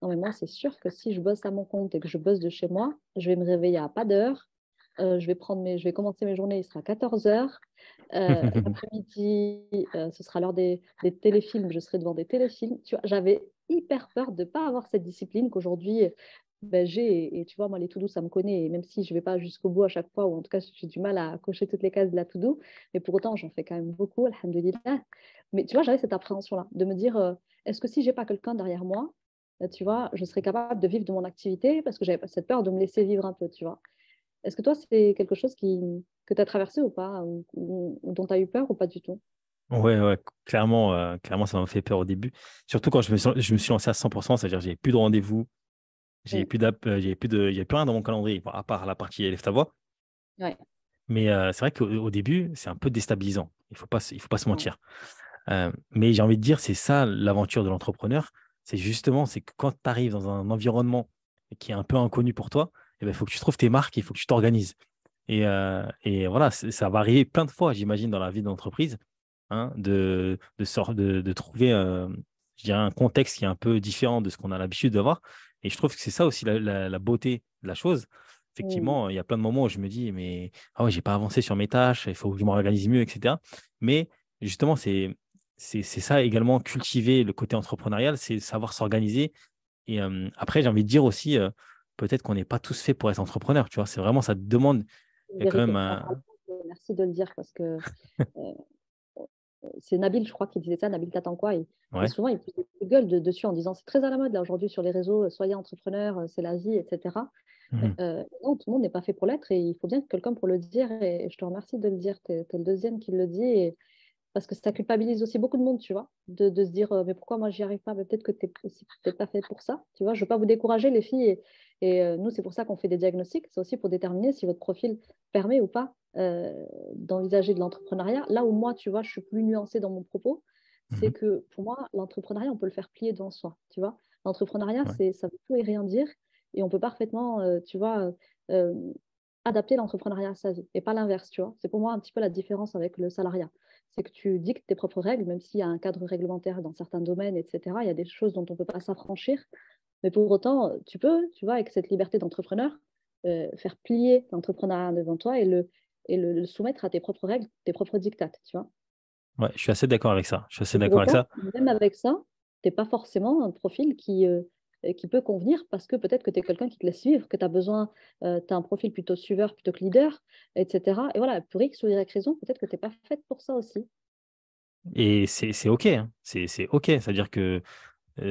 non, mais moi, c'est sûr que si je bosse à mon compte et que je bosse de chez moi, je vais me réveiller à pas d'heure. Je vais commencer mes journées, il sera 14 heures. L'après-midi, ce sera l'heure des téléfilms, je serai devant des téléfilms. Tu vois, j'avais hyper peur de ne pas avoir cette discipline qu'aujourd'hui ben, j'ai. Et tu vois, moi, les to-do, ça me connaît. Et même si je ne vais pas jusqu'au bout à chaque fois, ou en tout cas, j'ai du mal à cocher toutes les cases de la to-do, mais pour autant, j'en fais quand même beaucoup, alhamdoulilah. Mais tu vois, j'avais cette appréhension-là, de me dire, est-ce que si j'ai pas quelqu'un derrière moi, tu vois, je serais capable de vivre de mon activité parce que j'avais pas cette peur de me laisser vivre un peu, tu vois. Est-ce que toi, c'est quelque chose que tu as traversé ou pas, ou dont tu as eu peur ou pas du tout? Ouais, ouais, clairement, ça m'a fait peur au début. Surtout quand je me suis lancé à 100%, c'est-à-dire que j'avais plus de rendez-vous, j'avais Mm. plus d'app, il y avait plus rien dans mon calendrier, à part la partie élève ta voix. Ouais. Mais c'est vrai qu'au début, c'est un peu déstabilisant. Il faut pas se Ouais. mentir. Mais j'ai envie de dire, c'est ça l'aventure de l'entrepreneur. C'est que quand tu arrives dans un environnement qui est un peu inconnu pour toi, eh ben, il faut que tu trouves tes marques, il faut que tu t'organises. Et voilà, ça va arriver plein de fois, j'imagine, dans la vie d'entreprise, hein, de trouver, je dirais, un contexte qui est un peu différent de ce qu'on a l'habitude d'avoir. Et je trouve que c'est ça aussi la beauté de la chose. Mm. Effectivement, il y a plein de moments où je me dis, mais ah ouais, j'ai pas avancé sur mes tâches, il faut que je m'organise mieux, etc. Mais justement, c'est ça également, cultiver le côté entrepreneurial, c'est savoir s'organiser. Et après, j'ai envie de dire aussi, peut-être qu'on n'est pas tous faits pour être entrepreneur, tu vois. C'est vraiment, ça te demande, il y a quand même Vérité. En un. parlant merci de le dire parce que euh, c'est Nabil, je crois, qui disait ça, Nabil Tatankoua, et Ouais. souvent il pousse des coups de gueule dessus en disant c'est très à la mode là aujourd'hui sur les réseaux, soyez entrepreneur, c'est la vie, etc. Mhm. Non, tout le monde n'est pas fait pour l'être et il faut bien que quelqu'un pour le dire. Et je te remercie de le dire, tu es le deuxième qui le dit. Et parce que ça culpabilise aussi beaucoup de monde, tu vois, de se dire, mais pourquoi moi j'y arrive pas? Mais peut-être que tu n'es peut-être pas fait pour ça, tu vois. Je ne veux pas vous décourager, les filles. Et nous, c'est pour ça qu'on fait des diagnostics. C'est aussi pour déterminer si votre profil permet ou pas d'envisager de l'entrepreneuriat. Là où moi, tu vois, je suis plus nuancée dans mon propos, c'est Mhm. que pour moi, l'entrepreneuriat, on peut le faire plier devant soi, tu vois. L'entrepreneuriat, Ouais. ça veut tout et rien dire. Et on peut parfaitement, tu vois, euh, adapter l'entrepreneuriat à sa vie et pas l'inverse, tu vois. C'est pour moi un petit peu la différence avec le salariat. C'est que tu dictes tes propres règles, même s'il y a un cadre réglementaire dans certains domaines, etc. Il y a des choses dont on ne peut pas s'affranchir. Mais pour autant, tu peux, tu vois, avec cette liberté d'entrepreneur, faire plier l'entrepreneuriat devant toi et le soumettre à tes propres règles, tes propres dictates, tu vois. Ouais, je suis assez d'accord avec ça. Je suis assez Et pour d'accord avec autant, ça. même avec ça, tu n'es pas forcément un profil qui peut convenir parce que peut-être que tu es quelqu'un qui te laisse suivre, que tu as besoin, tu as un profil plutôt suiveur plutôt que leader, etc. Et voilà, pour X ou Y raison, peut-être que tu n'es pas faite pour ça aussi. Et c'est OK, hein. C'est OK. C'est-à-dire que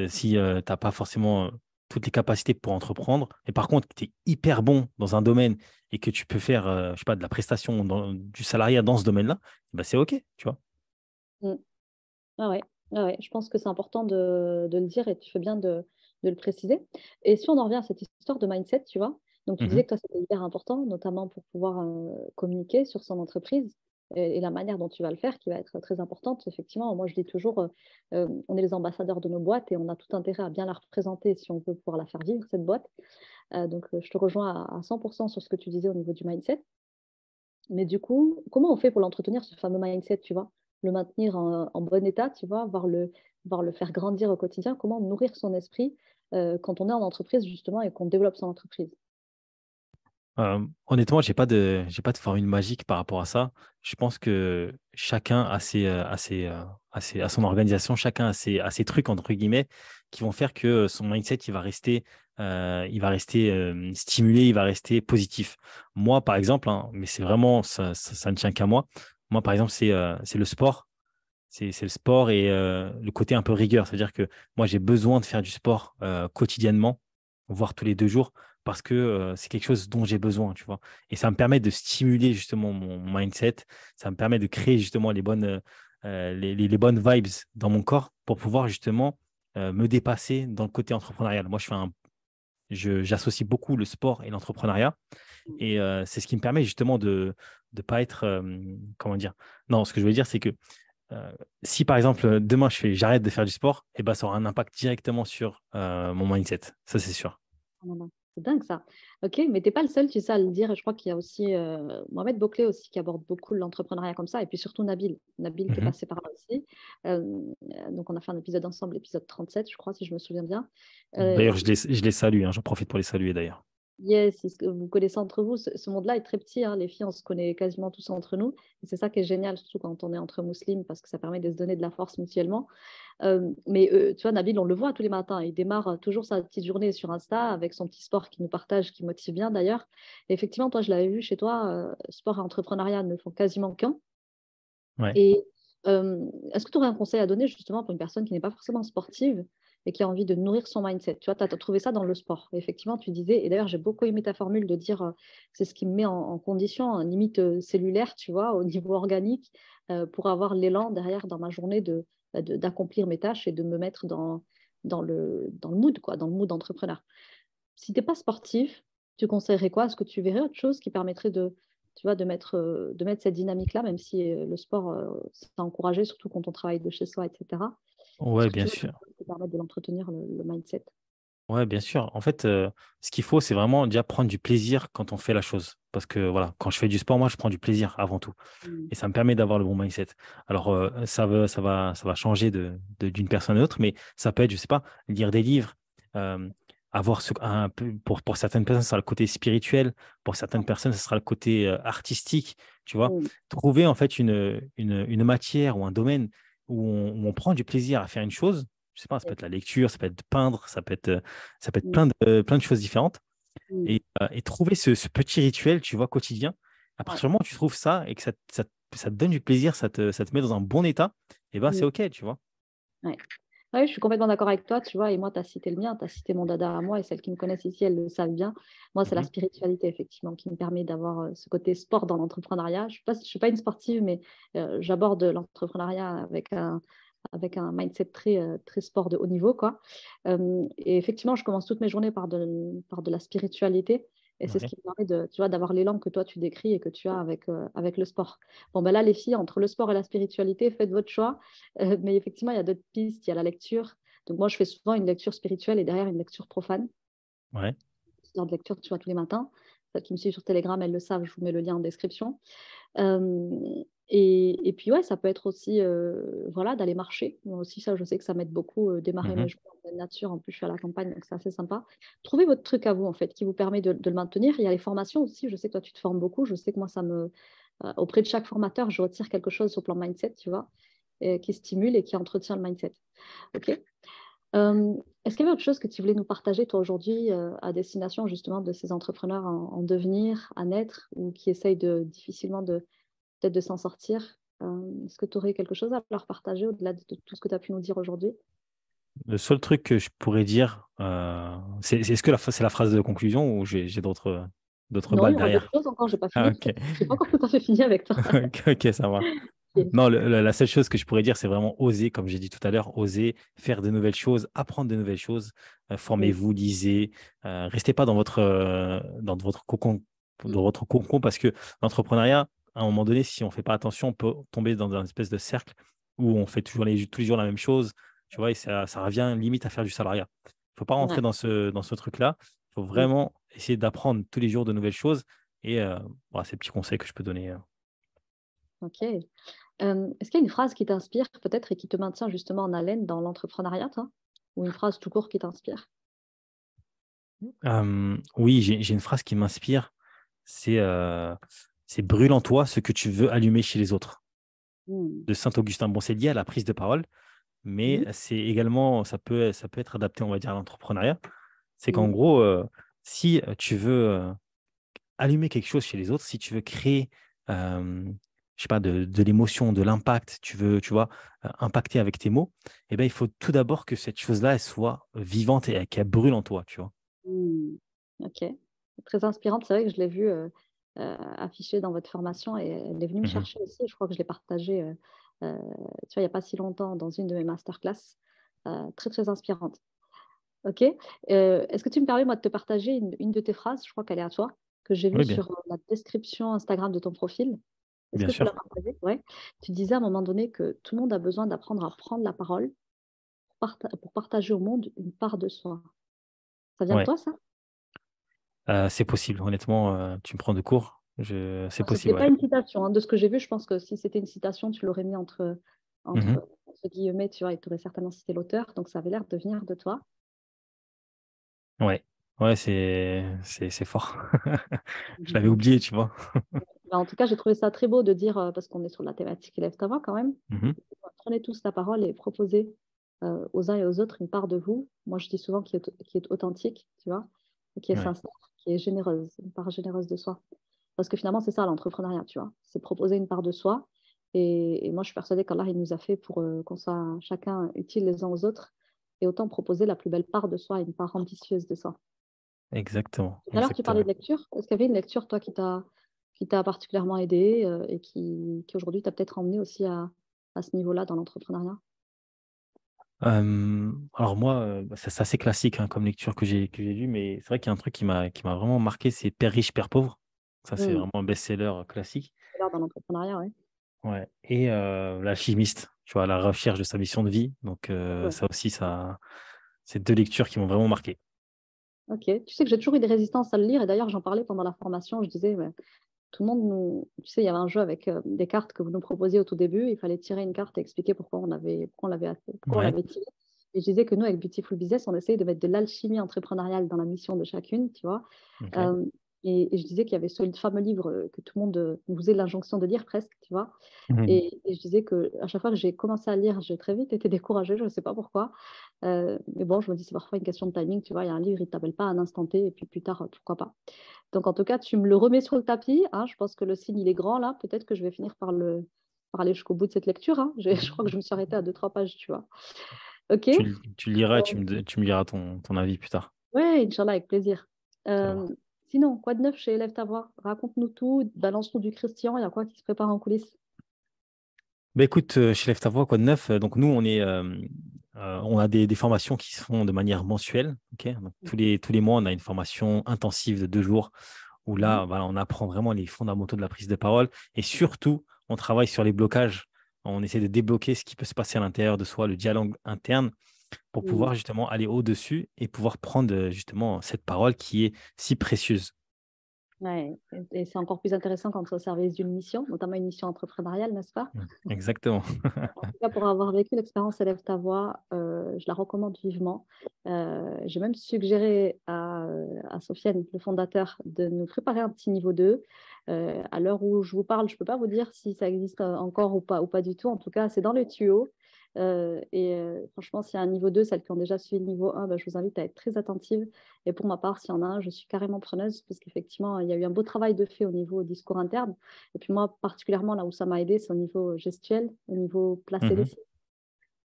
si tu n'as pas forcément toutes les capacités pour entreprendre, et par contre, tu es hyper bon dans un domaine et que tu peux faire, je sais pas, de la prestation, du salariat dans ce domaine-là, bah, c'est OK, tu vois. Mm. Ah ouais, ah ouais, je pense que c'est important de le dire et tu fais bien de le préciser. Et si on en revient à cette histoire de mindset, tu vois, donc tu disais Mhm. que toi, c'était hyper important, notamment pour pouvoir communiquer sur son entreprise et la manière dont tu vas le faire qui va être très importante. Effectivement, moi, je dis toujours, on est les ambassadeurs de nos boîtes et on a tout intérêt à bien la représenter si on veut pouvoir la faire vivre, cette boîte. Donc, je te rejoins à 100% sur ce que tu disais au niveau du mindset. Mais du coup, comment on fait pour l'entretenir, ce fameux mindset, tu vois? Le maintenir en bon état, tu vois? Voir le faire grandir au quotidien. Comment nourrir son esprit, quand on est en entreprise justement et qu'on développe son entreprise? Honnêtement, j'ai pas de formule magique par rapport à ça. Je pense que chacun a son organisation, chacun a ses trucs, entre guillemets, qui vont faire que son mindset, il va rester stimulé, il va rester positif. Moi, par exemple, hein, mais c'est vraiment, ça ne tient qu'à moi. Moi, par exemple, c'est le sport. C'est le sport et le côté un peu rigueur. C'est-à-dire que moi, j'ai besoin de faire du sport quotidiennement, voire tous les 2 jours, parce que c'est quelque chose dont j'ai besoin, tu vois. Et ça me permet de stimuler justement mon mindset. Ça me permet de créer justement les bonnes vibes dans mon corps pour pouvoir justement me dépasser dans le côté entrepreneurial. Moi, j'associe beaucoup le sport et l'entrepreneuriat. Et c'est ce qui me permet justement de ne pas être, comment dire, non, ce que je veux dire, c'est que euh, si par exemple demain j'arrête de faire du sport, et ben, ça aura un impact directement sur mon mindset. Ça, c'est sûr. Ah non, non, c'est dingue ça. OK, mais tu es pas le seul, tu sais, à le dire. Je crois qu'il y a aussi, Mohamed Bouclé aussi qui aborde beaucoup l'entrepreneuriat comme ça et puis surtout Nabil. Nabil qui est Mhm. passé par là aussi. Donc on a fait un épisode ensemble, l'épisode 37, je crois, si je me souviens bien. D'ailleurs, je les salue, hein, j'en profite pour les saluer d'ailleurs. Yes, est-ce que vous connaissez entre vous? Ce monde-là est très petit, hein. Les filles, on se connaît quasiment tous entre nous. Et c'est ça qui est génial, surtout quand on est entre musulmans, parce que ça permet de se donner de la force mutuellement. Mais tu vois, Nabil, on le voit tous les matins. Il démarre toujours sa petite journée sur Insta avec son petit sport qui nous partage, qui motive bien d'ailleurs. Et effectivement, toi, je l'avais vu chez toi, sport et entrepreneuriat ne font quasiment qu'un. Ouais. Et est-ce que tu aurais un conseil à donner justement pour une personne qui n'est pas forcément sportive et qui a envie de nourrir son mindset? Tu vois, tu as trouvé ça dans le sport. Et effectivement, tu disais, et d'ailleurs, j'ai beaucoup aimé ta formule de dire c'est ce qui me met en condition, en limite cellulaire, tu vois, au niveau organique, pour avoir l'élan derrière dans ma journée d'accomplir mes tâches et de me mettre dans le mood, quoi, dans le mood entrepreneur. Si tu n'es pas sportif, tu conseillerais quoi? Est-ce que tu verrais autre chose qui permettrait tu vois, de mettre cette dynamique-là, même si le sport, c'est encouragé, surtout quand on travaille de chez soi, etc. Est-ce Ouais, que tu bien vois quelque sûr. chose qui permette de l'entretenir, le mindset? Ouais, bien sûr. En fait, ce qu'il faut, c'est vraiment déjà prendre du plaisir quand on fait la chose. Parce que voilà, quand je fais du sport, moi, je prends du plaisir avant tout. Mm. Et ça me permet d'avoir le bon mindset. Alors, ça va changer d'une personne à l'autre, mais ça peut être, je sais pas, lire des livres, euh, un peu, pour certaines personnes, ça sera le côté spirituel, pour certaines personnes, ça sera le côté artistique, tu vois. Mm. Trouver en fait une matière ou un domaine où on prend du plaisir à faire une chose. Je sais pas, ça peut être la lecture, ça peut être peindre, ça peut être Mm. plein de choses différentes. Mm. Et trouver ce petit rituel, tu vois, quotidien. À Ouais. partir du moment où tu trouves ça et que ça te donne du plaisir, ça te met dans un bon état, et ben c'est Mm. OK, tu vois. Ouais. Ouais, je suis complètement d'accord avec toi, tu vois, et moi, tu as cité le mien, tu as cité mon dada à moi, et celles qui me connaissent ici, elles le savent bien. Moi, c'est la Mhm. spiritualité, effectivement, qui me permet d'avoir ce côté sport dans l'entrepreneuriat. Je suis pas une sportive, mais j'aborde l'entrepreneuriat avec un mindset très sport de haut niveau, quoi. Et effectivement, je commence toutes mes journées par de la spiritualité, et c'est ce Ouais. qui me permet tu vois, d'avoir l'élan que toi, tu décris et que tu as avec le sport. Bon, ben là, les filles, entre le sport et la spiritualité, faites votre choix. Mais effectivement, il y a d'autres pistes, il y a la lecture. Donc moi, je fais souvent une lecture spirituelle et derrière une lecture profane. Ouais. Une heure de lecture, tu vois, tous les matins. Celles qui me suivent sur Telegram, elles le savent, je vous mets le lien en description. Et puis, ouais, ça peut être aussi voilà, d'aller marcher. Moi aussi, ça, je sais que ça m'aide beaucoup, démarrer mes Mhm. journées en pleine nature. En plus, je suis à la campagne, donc c'est assez sympa. Trouvez votre truc à vous, en fait, qui vous permet de le maintenir. Il y a les formations aussi. Je sais que toi, tu te formes beaucoup. Je sais que moi, auprès de chaque formateur, je retire quelque chose sur le plan mindset, tu vois, qui stimule et qui entretient le mindset. OK. Est-ce qu'il y avait autre chose que tu voulais nous partager, toi, aujourd'hui, à destination justement de ces entrepreneurs en devenir, à naître, ou qui essayent difficilement peut-être de s'en sortir? Est-ce que tu aurais quelque chose à leur partager au-delà de tout ce que tu as pu nous dire aujourd'hui? Le seul truc que je pourrais dire, est-ce que c'est la phrase de conclusion ou j'ai d'autres Non, il balles y aura d'autres derrière? choses encore, j'ai pas Ah, fini ok. peut-être. J'ai pas encore tout à fait fini avec toi. Ok, ok, ça va. Ok. Non, la seule chose que je pourrais dire, c'est vraiment oser, comme j'ai dit tout à l'heure, oser faire de nouvelles choses, apprendre de nouvelles choses. Mm. Formez-vous, lisez. Restez pas dans votre cocon parce que l'entrepreneuriat, à un moment donné, si on ne fait pas attention, on peut tomber dans un espèce de cercle où on fait tous les jours la même chose, tu vois, et ça revient limite à faire du salariat. Il ne faut pas rentrer Ouais. dans ce truc-là. Il faut Mm. vraiment essayer d'apprendre tous les jours de nouvelles choses. Et voilà, c'est le petit conseil que je peux donner. Ok. Est-ce qu'il y a une phrase qui t'inspire peut-être et qui te maintient justement en haleine dans l'entrepreneuriat, toi? Ou une phrase tout court qui t'inspire? Oui, j'ai une phrase qui m'inspire. C'est brûle en toi ce que tu veux allumer chez les autres, Mm. de Saint-Augustin. Bon, c'est lié à la prise de parole, mais Mhm. c'est également, ça peut être adapté, on va dire, à l'entrepreneuriat. C'est qu'en Mm. gros, si tu veux allumer quelque chose chez les autres, si tu veux créer, je sais pas, de l'émotion, de l'impact, tu vois, impacter avec tes mots, eh ben, il faut tout d'abord que cette chose-là, elle soit vivante et qu'elle brûle en toi, tu vois. Mm. Ok. Très inspirante. C'est vrai que je l'ai vue affichée dans votre formation et elle est venue me Mhm. chercher aussi. Je crois que je l'ai partagée, euh, tu vois, il n'y a pas si longtemps dans une de mes masterclass. Très, très inspirante. Ok. Est-ce que tu me permets, moi, de te partager une de tes phrases? Je crois qu'elle est à toi, que j'ai vue Oui, bien, sur la description Instagram de ton profil. Est-ce bien que je peux la sûr. partager? Ouais. Tu disais à un moment donné que tout le monde a besoin d'apprendre à prendre la parole pour partager au monde une part de soi. Ça vient de Ouais. toi, ça? C'est possible, honnêtement, tu me prends de court. C'est Alors, c'était possible, pas ouais. une citation, hein. De ce que j'ai vu, je pense que si c'était une citation, tu l'aurais mis Mhm. entre guillemets, tu vois, et tu aurais certainement cité l'auteur. Donc, ça avait l'air de venir de toi. Ouais, ouais, c'est fort. Je l'avais Mhm. oublié, tu vois. Ben, en tout cas, j'ai trouvé ça très beau de dire, parce qu'on est sur la thématique élève ta voix quand même, Mhm. prenez tous la parole et proposez aux uns et aux autres une part de vous. Moi, je dis souvent qui est authentique, tu vois, qui est Ouais, sincère, qui est généreuse, une part généreuse de soi. Parce que finalement, c'est ça l'entrepreneuriat, tu vois. C'est proposer une part de soi. Et moi, je suis persuadée qu'Allah, il nous a fait pour qu'on soit chacun utile les uns aux autres. Et autant proposer la plus belle part de soi, une part ambitieuse de soi. exactement, Tout à l'heure, tu parlais exactement. de lecture. Est-ce qu'il y avait une lecture, toi, qui t'a particulièrement aidé et qui aujourd'hui t'a peut-être emmené aussi à ce niveau-là dans l'entrepreneuriat? Alors moi, c'est assez classique hein, comme lecture que j'ai lu, mais c'est vrai qu'il y a un truc qui m'a vraiment marqué, c'est Père riche, Père pauvre. Ça, c'est Hmm. vraiment un best-seller classique. C'est l'heure dans l'entrepreneuriat, oui. Ouais. Et L'Alchimiste, tu vois, la recherche de sa mission de vie. Donc Ouais. ça aussi, c'est deux lectures qui m'ont vraiment marqué. Ok. Tu sais que j'ai toujours eu des résistances à le lire. Et d'ailleurs, j'en parlais pendant la formation. Je disais, mais tout le monde nous. Tu sais, il y avait un jeu avec des cartes que vous nous proposiez au tout début. Il fallait tirer une carte et expliquer pourquoi on Ouais, l'avait tirée. Et je disais que nous, avec Beautiful Business, on essayait de mettre de l'alchimie entrepreneuriale dans la mission de chacune, tu vois. ok. Euh, et je disais qu'il y avait ce fameux livre que tout le monde nous faisait l'injonction de lire presque, tu vois. Mhm. Et je disais que à chaque fois que j'ai commencé à lire, j'ai très vite été découragée, je ne sais pas pourquoi. Mais bon, je me dis, c'est parfois une question de timing, tu vois. Il y a un livre, il ne t'appelle pas à un instant T, et puis plus tard, pourquoi pas. Donc, en tout cas, tu me le remets sur le tapis, hein. Je pense que le signe, il est grand là. Peut-être que je vais finir par aller jusqu'au bout de cette lecture, hein. Je crois que je me suis arrêtée à deux, trois pages, tu vois. OK. Tu le liras et tu me diras ton avis plus tard. Ouais, Inch'Allah, avec plaisir. Ça Euh, va. Sinon, quoi de neuf chez Élève ta voix? Raconte-nous tout, balance-nous du Christian, il y a quoi qui se prépare en coulisses? Bah écoute, chez Lève ta voix, quoi de neuf? Donc nous, on a des formations qui se font de manière mensuelle. Ok. Donc, tous les mois, on a une formation intensive de 2 jours où Mhm. là, voilà, on apprend vraiment les fondamentaux de la prise de parole et surtout, on travaille sur les blocages. On essaie de débloquer ce qui peut se passer à l'intérieur de soi, le dialogue interne, pour Mhm. pouvoir justement aller au-dessus et pouvoir prendre justement cette parole qui est si précieuse. Ouais, et c'est encore plus intéressant quand c'est au service d'une mission, notamment une mission entrepreneuriale, n'est-ce pas? Exactement. En tout cas, pour avoir vécu l'expérience Élève ta voix, je la recommande vivement. J'ai même suggéré à Sofiane, le fondateur, de nous préparer un petit niveau 2. À l'heure où je vous parle, je ne peux pas vous dire si ça existe encore ou pas du tout. En tout cas, c'est dans les tuyaux. Franchement, s'il y a un niveau 2, celles qui ont déjà suivi le niveau 1, je vous invite à être très attentive. Et pour ma part, s'il y en a un, je suis carrément preneuse parce qu'effectivement, il y a eu un beau travail de fait au niveau discours interne. Et puis moi, particulièrement, là où ça m'a aidé, c'est au niveau gestuel, au niveau placer les Mhm. signes.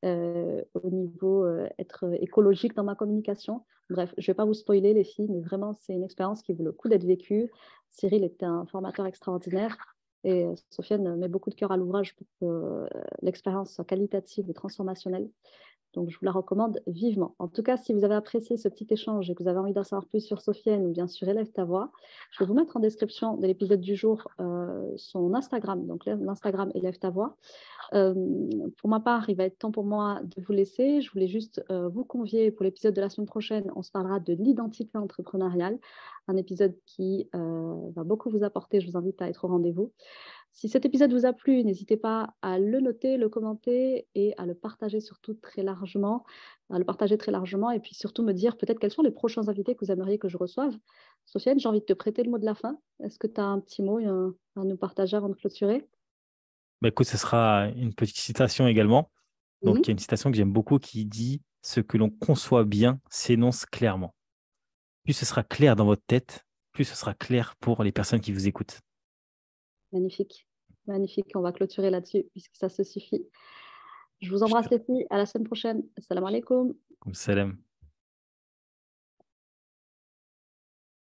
au niveau être écologique dans ma communication. Bref, je ne vais pas vous spoiler les filles, mais vraiment, c'est une expérience qui vaut le coup d'être vécue. Cyril était un formateur extraordinaire et Sofiane met beaucoup de cœur à l'ouvrage pour que l'expérience soit qualitative et transformationnelle. Donc, je vous la recommande vivement. En tout cas, si vous avez apprécié ce petit échange et que vous avez envie d'en savoir plus sur Sofiane ou bien sur Élève ta voix, je vais vous mettre en description de l'épisode du jour son Instagram, donc l'Instagram Élève ta voix. Pour ma part, il va être temps pour moi de vous laisser. Je voulais juste vous convier pour l'épisode de la semaine prochaine. On se parlera de l'identité entrepreneuriale, un épisode qui va beaucoup vous apporter. Je vous invite à être au rendez-vous. Si cet épisode vous a plu, n'hésitez pas à le noter, le commenter et à le partager surtout très largement, et puis surtout me dire peut-être quels sont les prochains invités que vous aimeriez que je reçoive. Sofiane, j'ai envie de te prêter le mot de la fin. Est-ce que tu as un petit mot à nous partager avant de clôturer? Bah, écoute, ce sera une petite citation également. Donc, il y a une citation que j'aime beaucoup qui dit: ce que l'on conçoit bien s'énonce clairement. Plus ce sera clair dans votre tête, plus ce sera clair pour les personnes qui vous écoutent. Magnifique, magnifique. On va clôturer là-dessus puisque ça se suffit. Je vous embrasse les filles. À la semaine prochaine. Assalamu alaikum. Salam.